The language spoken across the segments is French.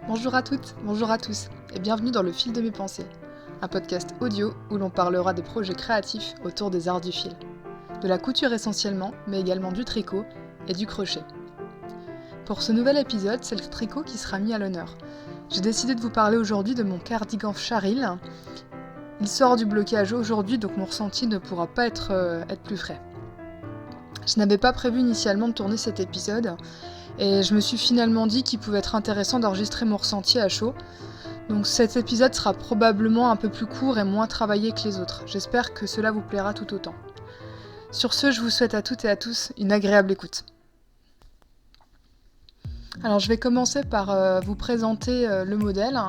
Bonjour à toutes, bonjour à tous, et bienvenue dans Le Fil de mes pensées, un podcast audio où l'on parlera des projets créatifs autour des arts du fil. De la couture essentiellement, mais également du tricot et du crochet. Pour ce nouvel épisode, c'est le tricot qui sera mis à l'honneur. J'ai décidé de vous parler aujourd'hui de mon cardigan Charil. Il sort du blocage aujourd'hui, donc mon ressenti ne pourra pas être plus frais. Je n'avais pas prévu initialement de tourner cet épisode, et je me suis finalement dit qu'il pouvait être intéressant d'enregistrer mon ressenti à chaud. Donc cet épisode sera probablement un peu plus court et moins travaillé que les autres. J'espère que cela vous plaira tout autant. Sur ce, je vous souhaite à toutes et à tous une agréable écoute. Alors je vais commencer par vous présenter le modèle.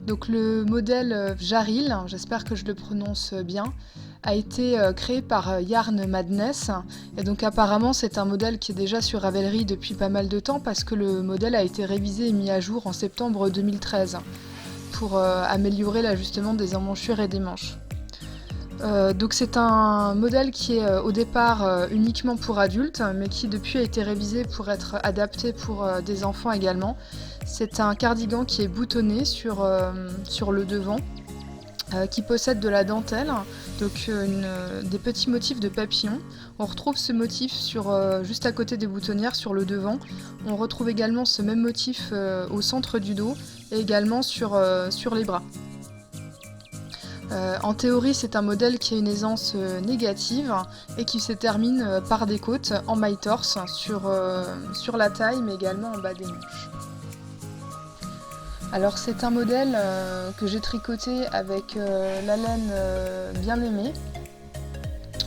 Donc le modèle Jaril, j'espère que je le prononce bien, a été créé par Yarn Madness. Et donc apparemment c'est un modèle qui est déjà sur Ravelry depuis pas mal de temps parce que le modèle a été révisé et mis à jour en septembre 2013 pour améliorer l'ajustement des emmanchures et des manches. Donc c'est un modèle qui est au départ uniquement pour adultes, mais qui depuis a été révisé pour être adapté pour des enfants également. C'est un cardigan qui est boutonné sur le devant, qui possède de la dentelle, donc des petits motifs de papillons. On retrouve ce motif juste à côté des boutonnières sur le devant. On retrouve également ce même motif au centre du dos et également sur les bras. En théorie, c'est un modèle qui a une aisance négative et qui se termine par des côtes en maille torse sur la taille, mais également en bas des manches. Alors c'est un modèle que j'ai tricoté avec la laine Bien-Aimée,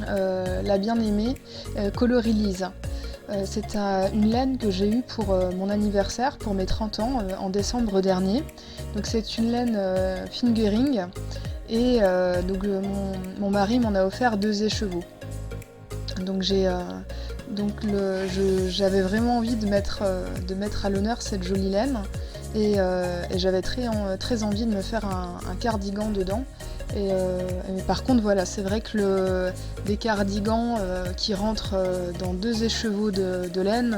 la Bien-Aimée coloris lise. C'est une laine que j'ai eue pour mon anniversaire, pour mes 30 ans, en décembre dernier. Donc c'est une laine fingering. Et mon mari m'en a offert 2 écheveaux. Donc j'avais vraiment envie de mettre à l'honneur cette jolie laine et j'avais très envie de me faire un cardigan dedans. Mais par contre voilà, c'est vrai que des cardigans qui rentrent dans 2 écheveaux de laine,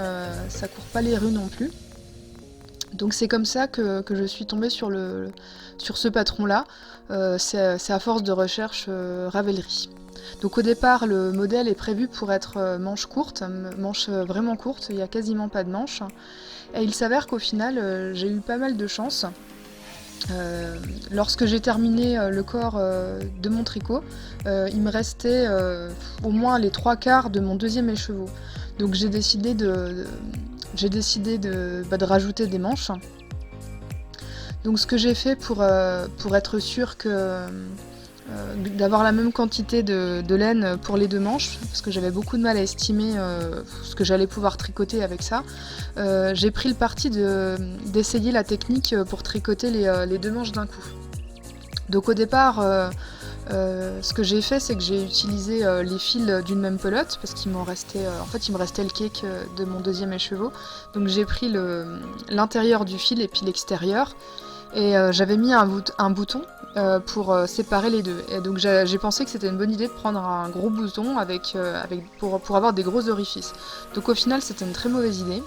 ça court pas les rues non plus. Donc c'est comme ça que je suis tombée sur ce patron-là. C'est à force de recherche Ravelry. Donc au départ, le modèle est prévu pour être manche courte, manche vraiment courte, il n'y a quasiment pas de manche. Et il s'avère qu'au final, j'ai eu pas mal de chance. Lorsque j'ai terminé le corps de mon tricot, il me restait au moins les 3/4 de mon 2e écheveau. Donc j'ai décidé de rajouter des manches. Donc ce que j'ai fait pour être sûre d'avoir la même quantité de laine pour les 2 manches, parce que j'avais beaucoup de mal à estimer ce que j'allais pouvoir tricoter avec ça, j'ai pris le parti d'essayer la technique pour tricoter les 2 manches d'un coup. Donc au départ, ce que j'ai fait, c'est que j'ai utilisé les fils d'une même pelote, parce qu'il me restait le cake de mon 2e écheveau. Donc j'ai pris l'intérieur du fil et puis l'extérieur, et j'avais mis un bouton pour séparer les deux. Et donc j'ai pensé que c'était une bonne idée de prendre un gros bouton pour avoir des gros orifices. Donc au final, c'était une très mauvaise idée.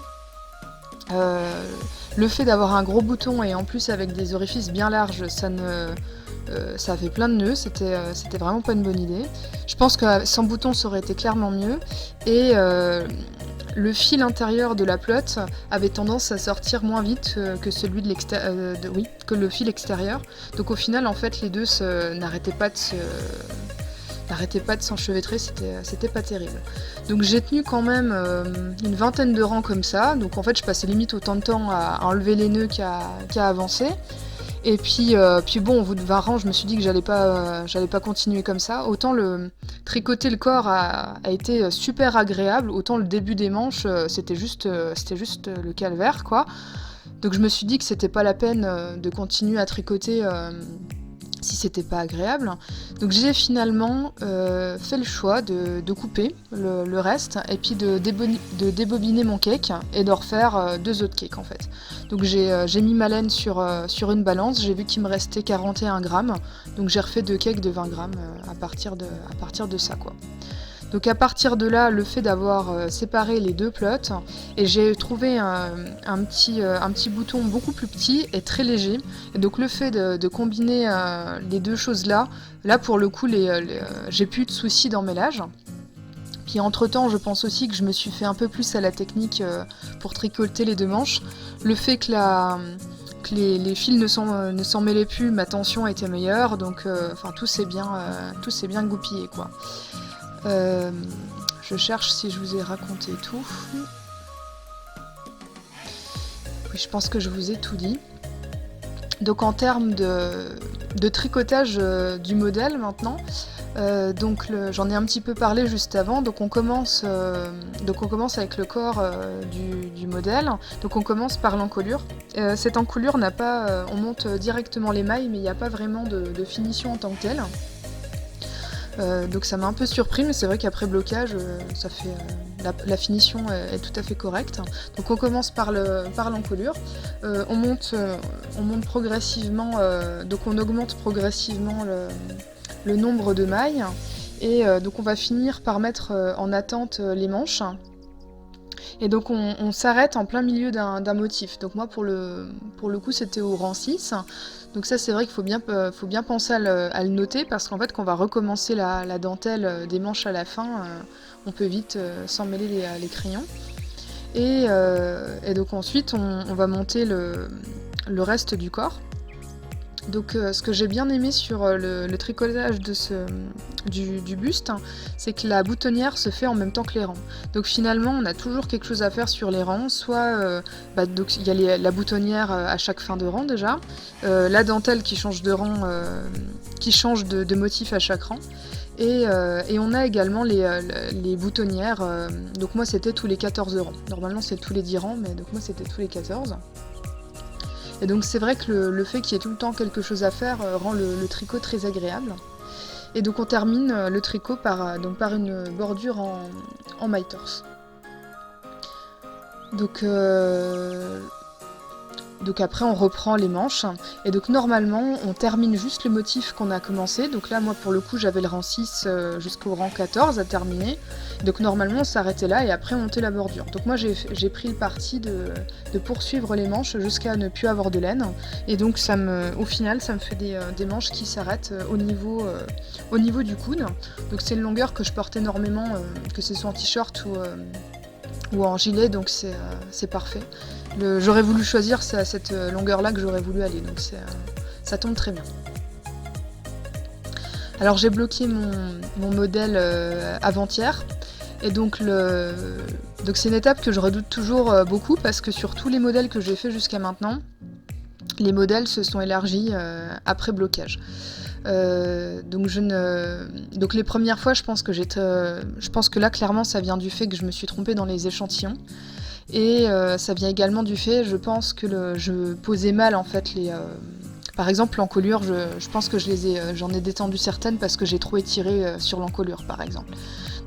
Le fait d'avoir un gros bouton et en plus avec des orifices bien larges, ça fait plein de nœuds, c'était vraiment pas une bonne idée. Je pense que sans bouton ça aurait été clairement mieux. Et le fil intérieur de la pelote avait tendance à sortir moins vite que celui que le fil extérieur. Donc au final, en fait, les deux n'arrêtaient pas de s'enchevêtrer, c'était pas terrible. Donc j'ai tenu quand même une vingtaine de rangs comme ça. Donc en fait, je passais limite autant de temps à enlever les nœuds qu'à avancer. Et puis bon, au bout de 20 rangs, je me suis dit que j'allais pas continuer comme ça. Autant tricoter le corps a été super agréable, autant le début des manches, c'était juste le calvaire, quoi. Donc je me suis dit que c'était pas la peine de continuer à tricoter si c'était pas agréable. Donc j'ai finalement fait le choix de couper le reste et puis de débobiner mon cake et de refaire 2 autres cakes en fait. Donc j'ai mis ma laine sur une balance, j'ai vu qu'il me restait 41 grammes, donc j'ai refait 2 cakes de 20 grammes à partir de ça, quoi. Donc à partir de là, le fait d'avoir séparé les deux plots, et j'ai trouvé un petit bouton beaucoup plus petit et très léger. Et donc le fait de combiner les deux choses là pour le coup, j'ai plus de soucis d'emmêlage. Puis entre-temps, je pense aussi que je me suis fait un peu plus à la technique pour tricoter les deux manches. Le fait que les fils ne s'en mêlaient plus, ma tension était meilleure, donc tout s'est bien goupillé, quoi. Je cherche si je vous ai raconté tout. Oui, je pense que je vous ai tout dit. Donc en termes de tricotage du modèle maintenant, j'en ai un petit peu parlé juste avant. Donc on commence avec le corps du modèle. Donc on commence par l'encolure. Cette encolure n'a pas, on monte directement les mailles, mais il n'y a pas vraiment de finition en tant que telle. Donc ça m'a un peu surpris, mais c'est vrai qu'après blocage, la finition est tout à fait correcte. Donc on commence par l'encolure. On monte progressivement, donc on augmente progressivement le nombre de mailles. Et donc on va finir par mettre en attente les manches. Et donc on s'arrête en plein milieu d'un motif. Donc moi pour le coup c'était au rang 6. Donc ça c'est vrai qu'il faut bien penser à le noter, parce qu'en fait quand on va recommencer la dentelle des manches à la fin, on peut vite s'emmêler les crayons. Et donc ensuite on va monter le reste du corps. Donc ce que j'ai bien aimé sur le tricotage du buste, c'est que la boutonnière se fait en même temps que les rangs. Donc finalement on a toujours quelque chose à faire sur les rangs, soit donc il y a la boutonnière à chaque fin de rang déjà, la dentelle qui change de rang, qui change de motif à chaque rang, et on a également les boutonnières, donc moi c'était tous les 14 rangs. Normalement c'est tous les 10 rangs, mais donc moi c'était tous les 14. Et donc c'est vrai que le fait qu'il y ait tout le temps quelque chose à faire rend le tricot très agréable. Et donc on termine le tricot par une bordure en maille torse. Donc après on reprend les manches, et donc normalement on termine juste le motif qu'on a commencé. Donc là moi pour le coup j'avais le rang 6 jusqu'au rang 14 à terminer. Donc normalement on s'arrêtait là et après on montait la bordure. Donc moi j'ai pris le parti de poursuivre les manches jusqu'à ne plus avoir de laine. Et donc au final ça me fait des manches qui s'arrêtent au niveau du coude. Donc c'est une longueur que je porte énormément, que ce soit en t-shirt ou en gilet, donc c'est parfait. J'aurais voulu choisir, c'est à cette longueur-là que j'aurais voulu aller, donc ça tombe très bien. Alors j'ai bloqué mon modèle avant-hier, et donc c'est une étape que je redoute toujours beaucoup, parce que sur tous les modèles que j'ai fait jusqu'à maintenant, les modèles se sont élargis après blocage. Donc les premières fois, je pense que là clairement ça vient du fait que je me suis trompée dans les échantillons, et ça vient également du fait, je pense que je posais mal en fait par exemple l'encolure, je pense que j'en ai détendu certaines parce que j'ai trop étiré sur l'encolure par exemple.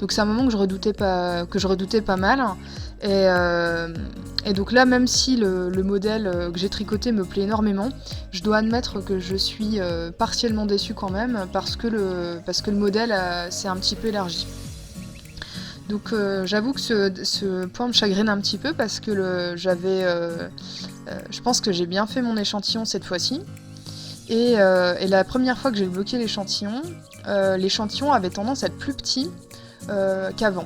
Donc c'est un moment que je redoutais pas mal, et donc là même si le modèle que j'ai tricoté me plaît énormément, je dois admettre que je suis partiellement déçue quand même, parce que le modèle s'est un petit peu élargi. Donc j'avoue que ce point me chagrine un petit peu, parce que je pense que j'ai bien fait mon échantillon cette fois-ci. Et la première fois que j'ai bloqué l'échantillon avait tendance à être plus petit qu'avant.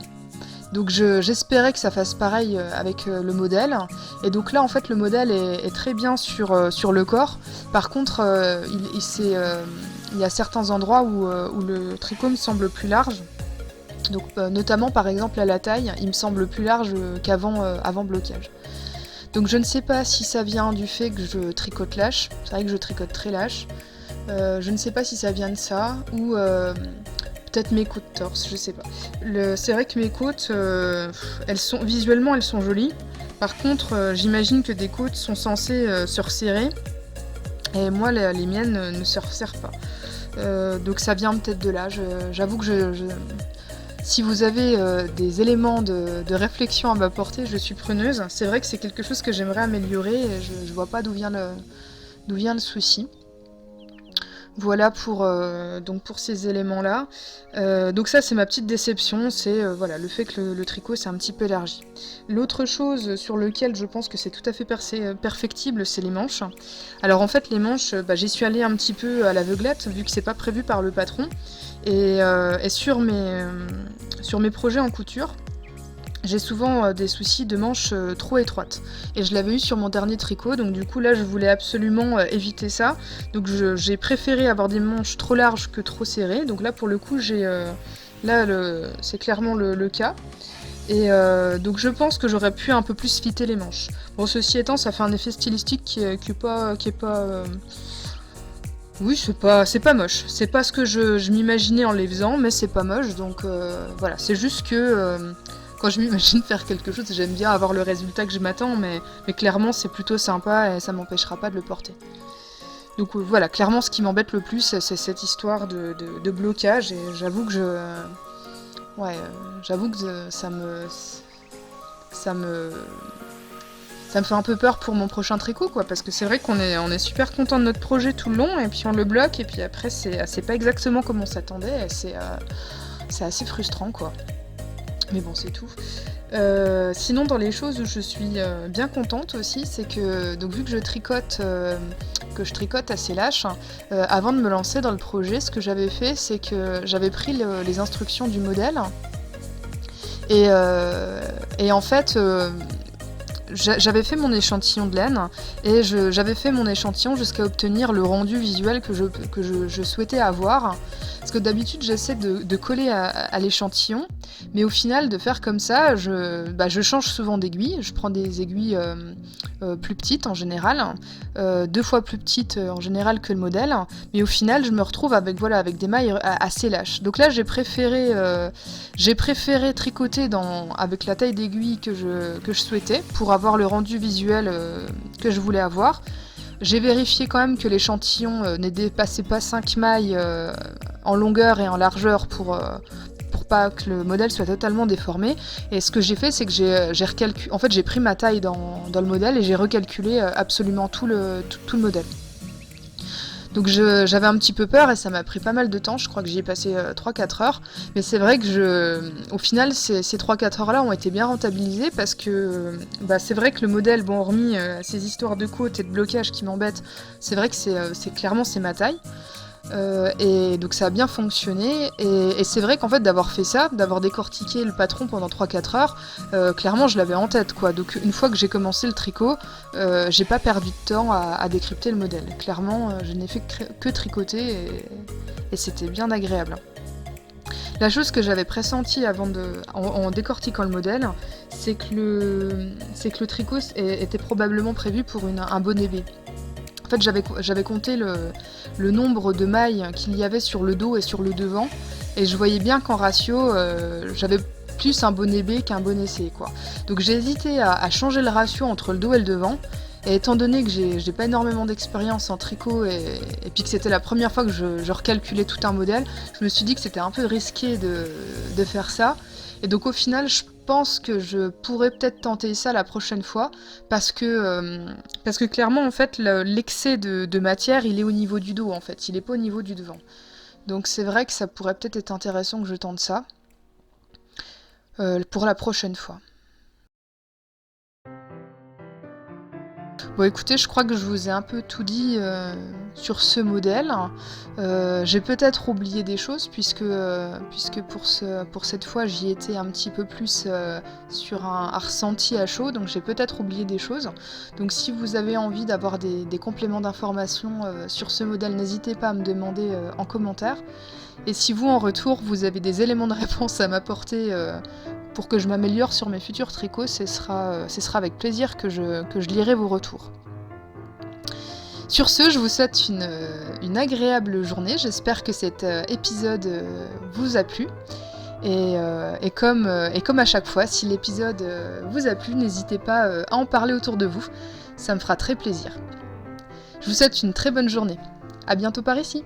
Donc j'espérais que ça fasse pareil avec le modèle. Et donc là en fait le modèle est très bien sur le corps. Par contre il y a certains endroits où le tricot me semble plus large. Donc notamment par exemple à la taille, il me semble plus large avant blocage. Donc je ne sais pas si ça vient du fait que je tricote lâche, c'est vrai que je tricote très lâche. Je ne sais pas si ça vient de ça, ou peut-être mes côtes torse, je sais pas. C'est vrai que mes côtes, visuellement elles sont jolies. Par contre, j'imagine que des côtes sont censées se resserrer, et moi les miennes ne se resserrent pas. Donc ça vient peut-être de là. J'avoue que si vous avez des éléments de réflexion à m'apporter, je suis preneuse. C'est vrai que c'est quelque chose que j'aimerais améliorer, et je vois pas d'où vient le souci. Voilà pour ces éléments-là. Donc ça, c'est ma petite déception, c'est voilà, le fait que le tricot c'est un petit peu élargi. L'autre chose sur lequel je pense que c'est tout à fait perfectible, c'est les manches. Alors en fait, les manches, j'y suis allée un petit peu à l'aveuglette, vu que c'est pas prévu par le patron. Et sur mes projets en couture, j'ai souvent des soucis de manches trop étroites. Et je l'avais eu sur mon dernier tricot, donc du coup là je voulais absolument éviter ça. Donc j'ai préféré avoir des manches trop larges que trop serrées. Donc là pour le coup c'est clairement le cas. Et donc je pense que j'aurais pu un peu plus fitter les manches. Bon, ceci étant, ça fait un effet stylistique qui est pas... Oui, c'est pas moche. C'est pas ce que je m'imaginais en les faisant, mais c'est pas moche. Donc voilà, c'est juste que quand je m'imagine faire quelque chose, j'aime bien avoir le résultat que je m'attends, mais clairement c'est plutôt sympa et ça m'empêchera pas de le porter. Donc voilà, clairement ce qui m'embête le plus, c'est cette histoire de blocage, et j'avoue que ça me ça me fait un peu peur pour mon prochain tricot, quoi, parce que c'est vrai on est super content de notre projet tout le long, et puis on le bloque, et puis après c'est pas exactement comme on s'attendait, et c'est assez frustrant, quoi. Mais bon, c'est tout. Sinon, dans les choses où je suis bien contente aussi, c'est que donc vu que je tricote assez lâche, avant de me lancer dans le projet, ce que j'avais fait, c'est que j'avais pris les instructions du modèle, et en fait, j'avais fait mon échantillon de laine, et j'avais fait mon échantillon jusqu'à obtenir le rendu visuel que je souhaitais avoir. Parce que d'habitude j'essaie de coller à l'échantillon, mais au final de faire comme ça, je change souvent d'aiguille. Je prends des aiguilles plus petites en général, 2 fois plus petites en général que le modèle, mais au final je me retrouve avec des mailles assez lâches. Donc là j'ai préféré tricoter avec la taille d'aiguille que je souhaitais pour avoir le rendu visuel que je voulais avoir. J'ai vérifié quand même que l'échantillon ne dépassait pas 5 mailles en longueur et en largeur pour pas que le modèle soit totalement déformé. Et ce que j'ai fait, c'est que j'ai pris ma taille dans le modèle et j'ai recalculé absolument tout le modèle. Donc j'avais un petit peu peur et ça m'a pris pas mal de temps, je crois que j'y ai passé 3-4 heures. Mais c'est vrai que au final, ces 3-4 heures-là ont été bien rentabilisées parce que c'est vrai que le modèle, bon, hormis ces histoires de côte et de blocage qui m'embêtent, c'est vrai que clairement c'est ma taille. Et donc ça a bien fonctionné, et c'est vrai qu'en fait d'avoir fait ça, d'avoir décortiqué le patron pendant 3-4 heures, clairement je l'avais en tête, quoi. Donc une fois que j'ai commencé le tricot, j'ai pas perdu de temps à décrypter le modèle. Clairement je n'ai fait que tricoter, et c'était bien agréable. La chose que j'avais pressentie en décortiquant le modèle, c'est que le tricot était probablement prévu pour un bonnet B. En fait, j'avais compté le nombre de mailles qu'il y avait sur le dos et sur le devant, et je voyais bien qu'en ratio, j'avais plus un bonnet B qu'un bonnet C, quoi. Donc j'ai hésité à changer le ratio entre le dos et le devant, et étant donné que j'ai pas énormément d'expérience en tricot, et puis que c'était la première fois que je recalculais tout un modèle, je me suis dit que c'était un peu risqué de faire ça. Et donc au final, je pense que je pourrais peut-être tenter ça la prochaine fois, parce que clairement, en fait, l'excès de matière, il est au niveau du dos, en fait, il est pas au niveau du devant. Donc c'est vrai que ça pourrait peut-être être intéressant que je tente ça pour la prochaine fois. Bon, écoutez, je crois que je vous ai un peu tout dit sur ce modèle. J'ai peut-être oublié des choses puisque pour cette fois j'y étais un petit peu plus sur un ressenti à chaud, donc j'ai peut-être oublié des choses. Donc si vous avez envie d'avoir des compléments d'informations sur ce modèle, n'hésitez pas à me demander en commentaire. Et si vous, en retour, vous avez des éléments de réponse à m'apporter pour que je m'améliore sur mes futurs tricots, ce sera avec plaisir que je lirai vos retours. Sur ce, je vous souhaite une agréable journée. J'espère que cet épisode vous a plu. Et comme à chaque fois, si l'épisode vous a plu, n'hésitez pas à en parler autour de vous. Ça me fera très plaisir. Je vous souhaite une très bonne journée. À bientôt par ici.